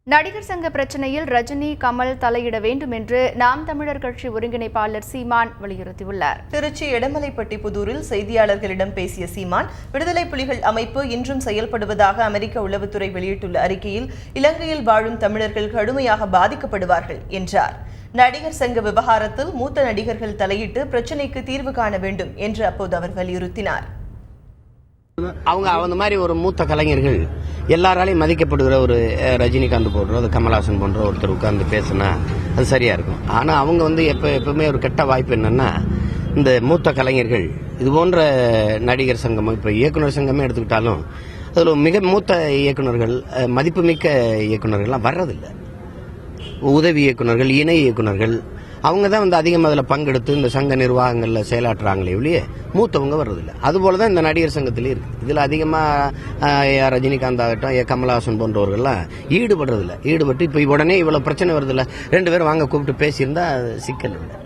நடிகர் சங்க பிரச்சினையில் ரஜினி, கமல் தலையிட வேண்டும் என்று நாம் தமிழர் கட்சி ஒருங்கிணைப்பாளர் சீமான் வலியுறுத்தியுள்ளார். திருச்சி எடமலைப்பட்டி புதூரில் செய்தியாளர்களிடம் பேசிய சீமான், விடுதலை புலிகள் அமைப்பு இன்றும் செயல்படுவதாக அமெரிக்க உளவுத்துறை வெளியிட்டுள்ள அறிக்கையில் இலங்கையில் வாழும் தமிழர்கள் கடுமையாக பாதிக்கப்படுவார்கள் என்றார். நடிகர் சங்க விவகாரத்தில் மூத்த நடிகர்கள் தலையிட்டு பிரச்சினைக்கு தீர்வு காண வேண்டும் என்று அப்போது அவர் வலியுறுத்தினார். அவங்க மாதிரி ஒரு மூத்த கலைஞர்கள் எல்லாராலையும் மதிக்கப்படுகிற ஒரு ரஜினிகாந்த் போன்ற கமல்ஹாசன் போன்ற ஒருத்தர் உட்கார்ந்து பேசினா அது சரியா இருக்கும். ஆனா அவங்க எப்பவுமே ஒரு கெட்ட வாய்ப்பு என்னன்னா, இந்த மூத்த கலைஞர்கள் இது போன்ற நடிகர் சங்கம், இப்ப இயக்குனர் சங்கமே எடுத்துக்கிட்டாலும் அதுல மிக மூத்த இயக்குநர்கள், மதிப்புமிக்க இயக்குநர்கள்லாம் வர்றதில்லை. உதவி இயக்குநர்கள், இணை இயக்குநர்கள் அவங்க தான் அதிகமாக அதில் பங்கெடுத்து இந்த சங்க நிர்வாகங்களில் செயலாற்றுறாங்களே ஒழிய மூத்தவங்க வர்றதில்லை. அதுபோலதான் இந்த நடிகர் சங்கத்திலே இருக்கு. இதில் அதிகமாக ரஜினிகாந்த் ஆகட்டும், கமல்ஹாசன் போன்றவர்கள்லாம் ஈடுபடுறதில்லை. ஈடுபட்டு இப்போ உடனே இவ்வளவு பிரச்சனை வருதில்ல, 2 பேரும் வாங்க கூப்பிட்டு பேசியிருந்தா சிக்கல் இல்லை.